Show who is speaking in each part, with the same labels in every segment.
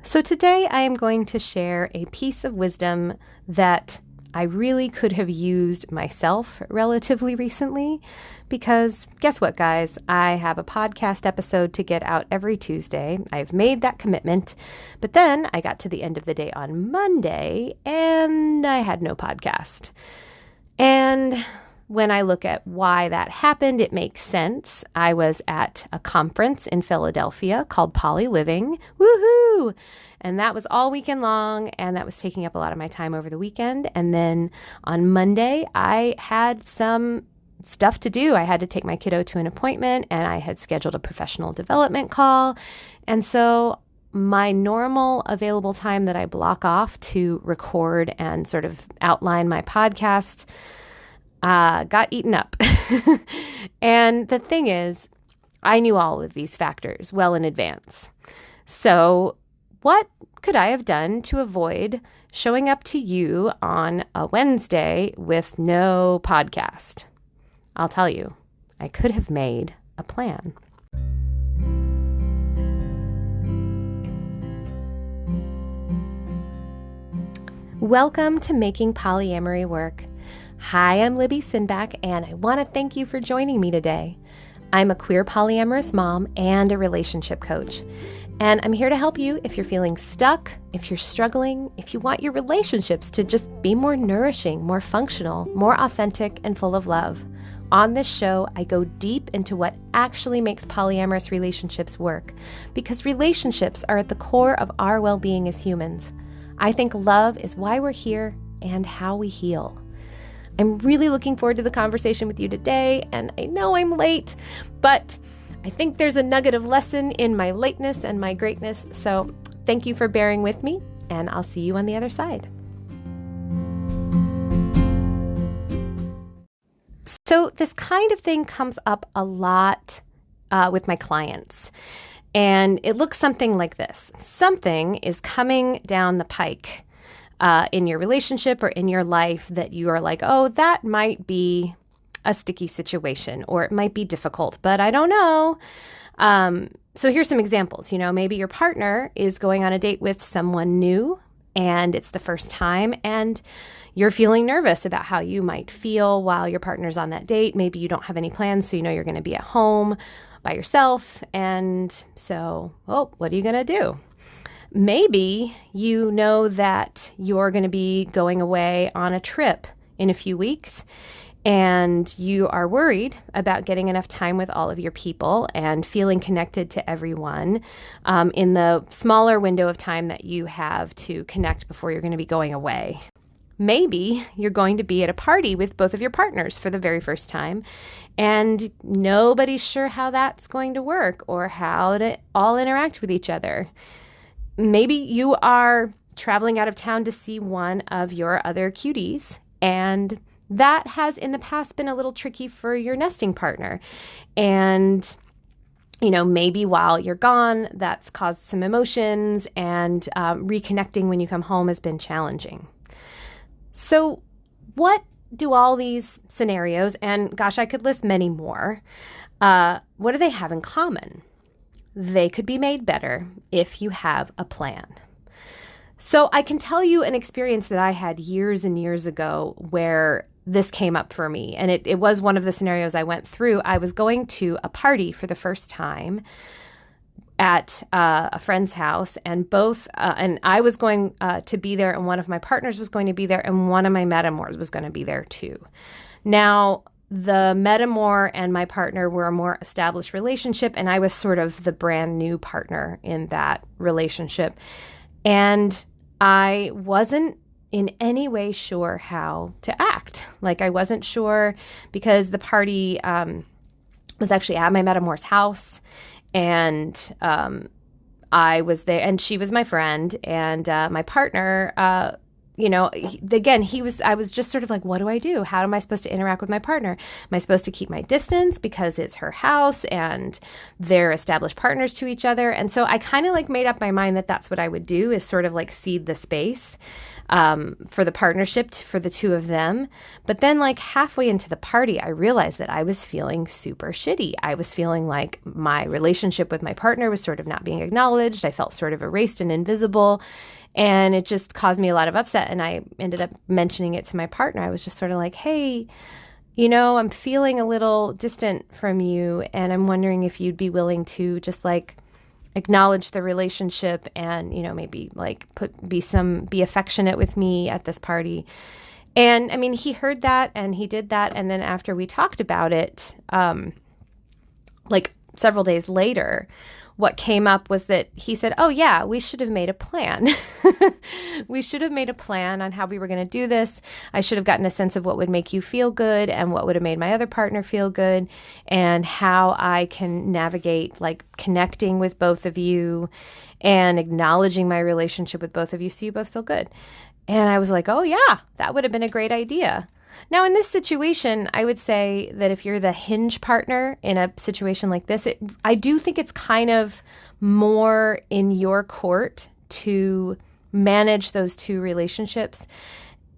Speaker 1: So today I am going to share a piece of wisdom that I really could have used myself relatively recently because guess what, guys? I have a podcast episode to get out every Tuesday. I've made that commitment, but then I got to the end of the day on Monday and I had no podcast. And when I look at why that happened, it makes sense. I was at a conference in Philadelphia called Poly Living. Woohoo! And that was all weekend long, and that was taking up a lot of my time over the weekend. And then on Monday, I had some stuff to do. I had to take my kiddo to an appointment, and I had scheduled a professional development call. And so my normal available time that I block off to record and sort of outline my podcast got eaten up. And the thing is, I knew all of these factors well in advance. So what could I have done to avoid showing up to you on a Wednesday with no podcast? I'll tell you, I could have made a plan. Welcome to Making Polyamory Work. Hi, I'm Libby Sinback, and I want to thank you for joining me today. I'm a queer polyamorous mom and a relationship coach, and I'm here to help you if you're feeling stuck, if you're struggling, if you want your relationships to just be more nourishing, more functional, more authentic, and full of love. On this show, I go deep into what actually makes polyamorous relationships work, because relationships are at the core of our well-being as humans. I think love is why we're here and how we heal. I'm really looking forward to the conversation with you today, and I know I'm late, but I think there's a nugget of lesson in my lateness and my greatness, so thank you for bearing with me, and I'll see you on the other side. So this kind of thing comes up a lot with my clients, and it looks something like this. Something is coming down the pike in your relationship or in your life that you are like, oh, that might be a sticky situation or it might be difficult, but I don't know. So here's some examples. Maybe your partner is going on a date with someone new and it's the first time and you're feeling nervous about how you might feel while your partner's on that date. Maybe you don't have any plans, so you're going to be at home by yourself. And so, what are you going to do? Maybe you know that you're going to be going away on a trip in a few weeks and you are worried about getting enough time with all of your people and feeling connected to everyone in the smaller window of time that you have to connect before you're going to be going away. Maybe you're going to be at a party with both of your partners for the very first time, and nobody's sure how that's going to work or how to all interact with each other. Maybe you are traveling out of town to see one of your other cuties, and that has in the past been a little tricky for your nesting partner. And, maybe while you're gone, that's caused some emotions, and reconnecting when you come home has been challenging. So what do all these scenarios, and gosh, I could list many more, what do they have in common? They could be made better if you have a plan. So I can tell you an experience that I had years and years ago where this came up for me. And it was one of the scenarios I went through. I was going to a party for the first time at a friend's house, and and I was going to be there, and one of my partners was going to be there, and one of my metamors was going to be there too. Now, the metamor and my partner were a more established relationship, and I was sort of the brand new partner in that relationship. And I wasn't in any way sure how to act. Like, I wasn't sure because the party was actually at my metamor's house, and I was there, and she was my friend, and my partner, I was just sort of like, what do I do? How am I supposed to interact with my partner? Am I supposed to keep my distance because it's her house and they're established partners to each other? And so I kind of made up my mind that that's what I would do, is sort of cede the space. for the partnership, for the two of them. But then like halfway into the party, I realized that I was feeling super shitty. I was feeling like my relationship with my partner was sort of not being acknowledged. I felt sort of erased and invisible. And it just caused me a lot of upset. And I ended up mentioning it to my partner. I was just sort of like, hey, I'm feeling a little distant from you. And I'm wondering if you'd be willing to just like acknowledge the relationship and, maybe like be affectionate with me at this party. And I mean, he heard that and he did that. And then after we talked about it, like several days later, what came up was that he said, oh yeah, we should have made a plan. We should have made a plan on how we were going to do this. I should have gotten a sense of what would make you feel good and what would have made my other partner feel good and how I can navigate like connecting with both of you and acknowledging my relationship with both of you so you both feel good. And I was like, oh yeah, that would have been a great idea. Now, in this situation, I would say that if you're the hinge partner in a situation like this, I do think it's kind of more in your court to manage those two relationships.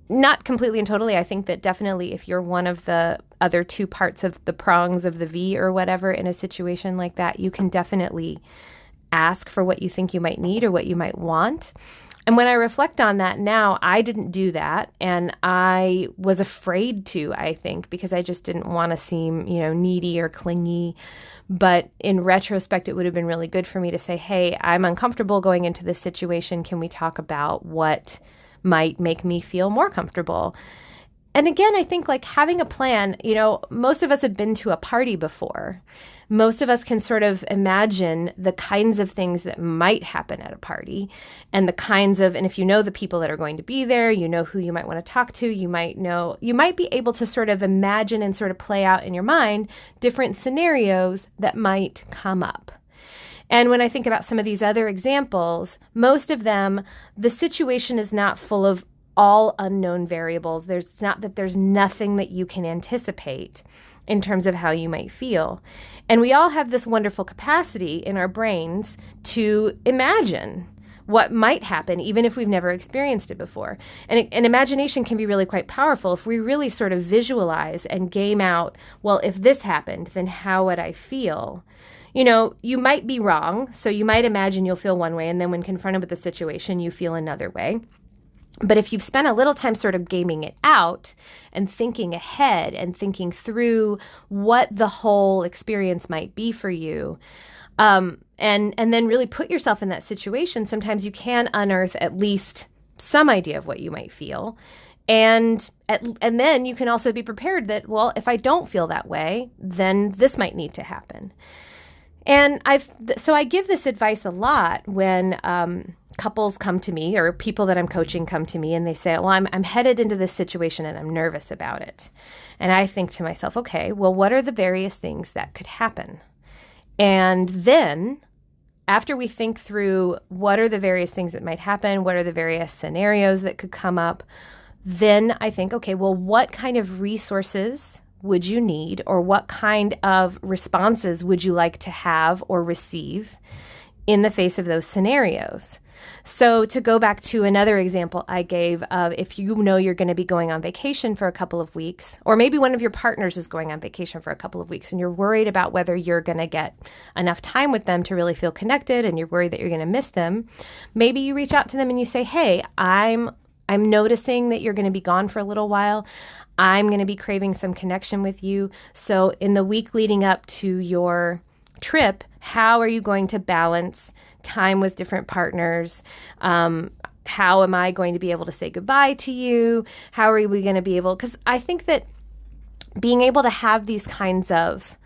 Speaker 1: Not completely and totally. I think that definitely if you're one of the other two parts of the prongs of the V or whatever in a situation like that, you can definitely ask for what you think you might need or what you might want. And when I reflect on that now, I didn't do that. And I was afraid to, I think, because I just didn't want to seem, needy or clingy. But in retrospect, it would have been really good for me to say, hey, I'm uncomfortable going into this situation. Can we talk about what might make me feel more comfortable? And again, I think like having a plan, most of us have been to a party before. Most of us can sort of imagine the kinds of things that might happen at a party and and if you know the people that are going to be there, who you might want to talk to, you might be able to sort of imagine and sort of play out in your mind different scenarios that might come up. And when I think about some of these other examples, most of them, the situation is not full of all unknown variables. There's nothing that you can anticipate in terms of how you might feel. And we all have this wonderful capacity in our brains to imagine what might happen, even if we've never experienced it before. And imagination can be really quite powerful if we really sort of visualize and game out, well, if this happened, then how would I feel? You might be wrong, so you might imagine you'll feel one way, and then when confronted with the situation, you feel another way. But if you've spent a little time sort of gaming it out and thinking ahead and thinking through what the whole experience might be for you, and then really put yourself in that situation, sometimes you can unearth at least some idea of what you might feel. And then you can also be prepared that, well, if I don't feel that way, then this might need to happen. And so I give this advice a lot when couples come to me or people that I'm coaching come to me and they say, well, I'm headed into this situation and I'm nervous about it. And I think to myself, okay, well, what are the various things that could happen? And then after we think through what are the various things that might happen, what are the various scenarios that could come up, then I think, okay, well, what kind of resources would you need or what kind of responses would you like to have or receive in the face of those scenarios? So to go back to another example I gave of if you know you're going to be going on vacation for a couple of weeks, or maybe one of your partners is going on vacation for a couple of weeks and you're worried about whether you're going to get enough time with them to really feel connected and you're worried that you're going to miss them, maybe you reach out to them and you say, hey, I'm noticing that you're going to be gone for a little while. I'm going to be craving some connection with you. So in the week leading up to your trip, how are you going to balance time with different partners? How am I going to be able to say goodbye to you? How are we going to be able, because I think that being able to have these kinds of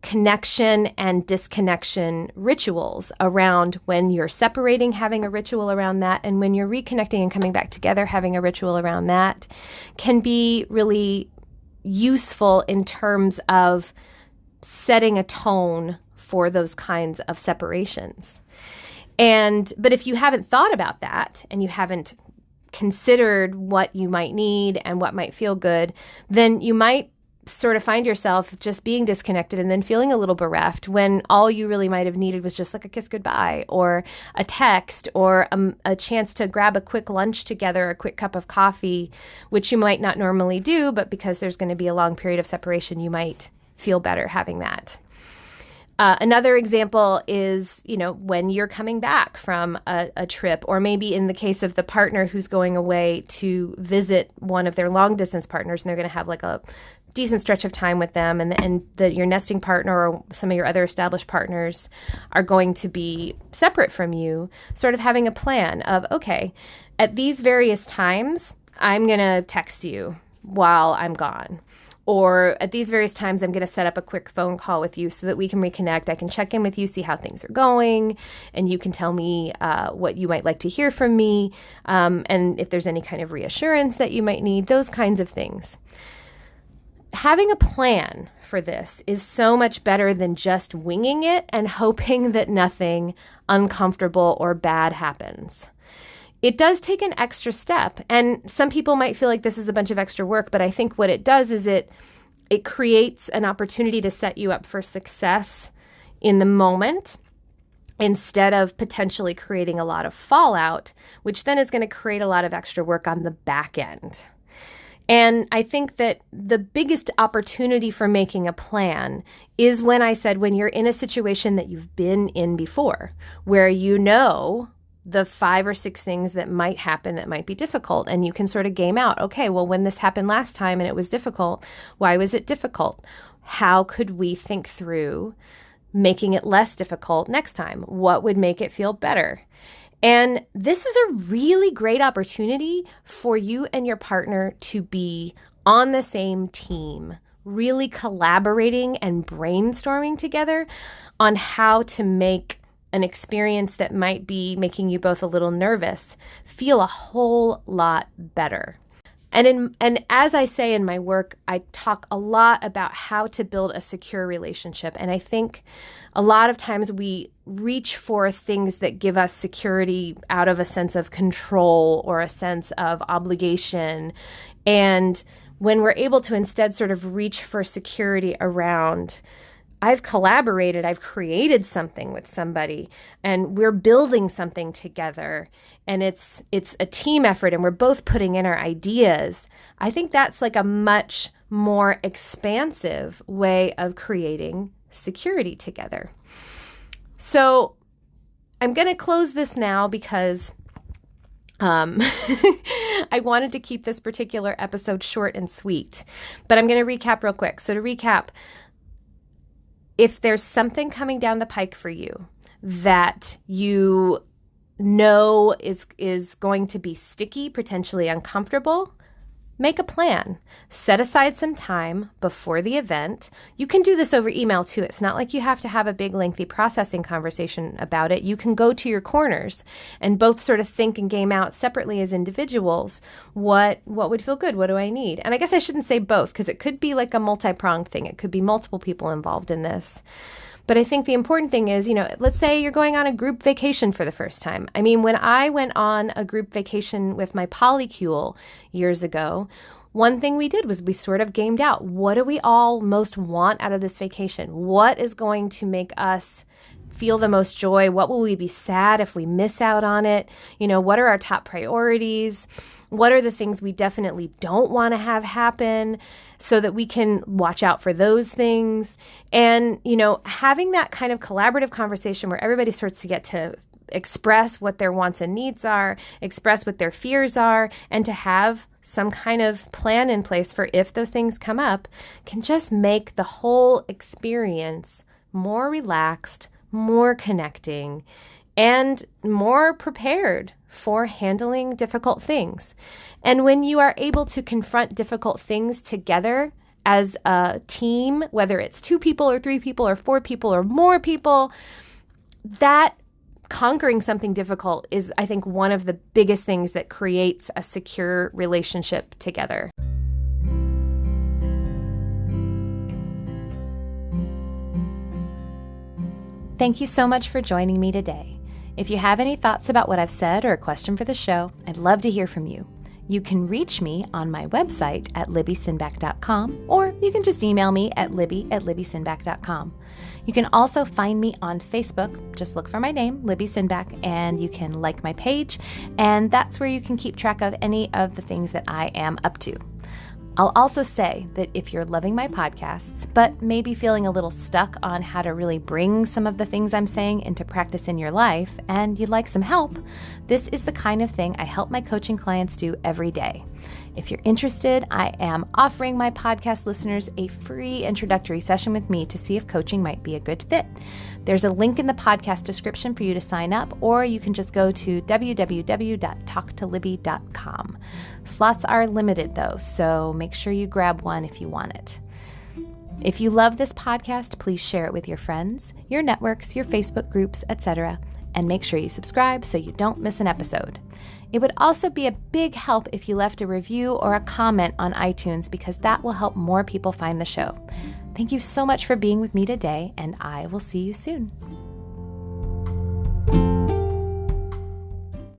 Speaker 1: connection and disconnection rituals around when you're separating, having a ritual around that, and when you're reconnecting and coming back together, having a ritual around that can be really useful in terms of setting a tone for those kinds of separations. But if you haven't thought about that and you haven't considered what you might need and what might feel good, then you might sort of find yourself just being disconnected and then feeling a little bereft when all you really might have needed was just like a kiss goodbye or a text or a chance to grab a quick lunch together, a quick cup of coffee, which you might not normally do, but because there's going to be a long period of separation, you might feel better having that. Another example is, when you're coming back from a trip, or maybe in the case of the partner who's going away to visit one of their long distance partners, and they're going to have like a decent stretch of time with them, and your nesting partner or some of your other established partners are going to be separate from you, sort of having a plan of, okay, at these various times, I'm going to text you while I'm gone. Or at these various times, I'm going to set up a quick phone call with you so that we can reconnect. I can check in with you, see how things are going, and you can tell me what you might like to hear from me, and if there's any kind of reassurance that you might need, those kinds of things. Having a plan for this is so much better than just winging it and hoping that nothing uncomfortable or bad happens. It does take an extra step, and some people might feel like this is a bunch of extra work, but I think what it does is it creates an opportunity to set you up for success in the moment instead of potentially creating a lot of fallout, which then is going to create a lot of extra work on the back end. And I think that the biggest opportunity for making a plan is when you're in a situation that you've been in before, where you know the 5 or 6 things that might happen that might be difficult, and you can sort of game out, okay, well, when this happened last time and it was difficult, why was it difficult? How could we think through making it less difficult next time? What would make it feel better? And this is a really great opportunity for you and your partner to be on the same team, really collaborating and brainstorming together on how to make an experience that might be making you both a little nervous feel a whole lot better. And as I say in my work, I talk a lot about how to build a secure relationship. And I think a lot of times we reach for things that give us security out of a sense of control or a sense of obligation. And when we're able to instead sort of reach for security around, I've collaborated, I've created something with somebody, and we're building something together, and it's a team effort, and we're both putting in our ideas. I think that's like a much more expansive way of creating security together. So I'm going to close this now because I wanted to keep this particular episode short and sweet, but I'm going to recap real quick. So to recap, if there's something coming down the pike for you that you know is going to be sticky, potentially uncomfortable, make a plan. Set aside some time before the event. You can do this over email too. It's not like you have to have a big, lengthy processing conversation about it. You can go to your corners and both sort of think and game out separately as individuals. What would feel good? What do I need? And I guess I shouldn't say both, because it could be like a multi-pronged thing. It could be multiple people involved in this. But I think the important thing is, let's say you're going on a group vacation for the first time. I mean, when I went on a group vacation with my polycule years ago, one thing we did was we sort of gamed out, what do we all most want out of this vacation? What is going to make us feel the most joy? What will we be sad if we miss out on it? What are our top priorities? What are the things we definitely don't want to have happen so that we can watch out for those things? And, having that kind of collaborative conversation where everybody starts to get to express what their wants and needs are, express what their fears are, and to have some kind of plan in place for if those things come up can just make the whole experience more relaxed, more connecting, and more prepared for handling difficult things. And when you are able to confront difficult things together as a team, whether it's 2 people or 3 people or 4 people or more people, that conquering something difficult is, I think, one of the biggest things that creates a secure relationship together. Thank you so much for joining me today. If you have any thoughts about what I've said or a question for the show, I'd love to hear from you. You can reach me on my website at libbysinback.com, or you can just email me at libby@libbysinback.com. You can also find me on Facebook. Just look for my name, Libby Sinback, and you can like my page, and that's where you can keep track of any of the things that I am up to. I'll also say that if you're loving my podcasts, but maybe feeling a little stuck on how to really bring some of the things I'm saying into practice in your life, and you'd like some help, this is the kind of thing I help my coaching clients do every day. If you're interested, I am offering my podcast listeners a free introductory session with me to see if coaching might be a good fit. There's a link in the podcast description for you to sign up, or you can just go to www.talktolibby.com. Slots are limited though, so make sure you grab one if you want it. If you love this podcast, please share it with your friends, your networks, your Facebook groups, etc., and make sure you subscribe so you don't miss an episode. It would also be a big help if you left a review or a comment on iTunes, because that will help more people find the show. Thank you so much for being with me today, and I will see you soon.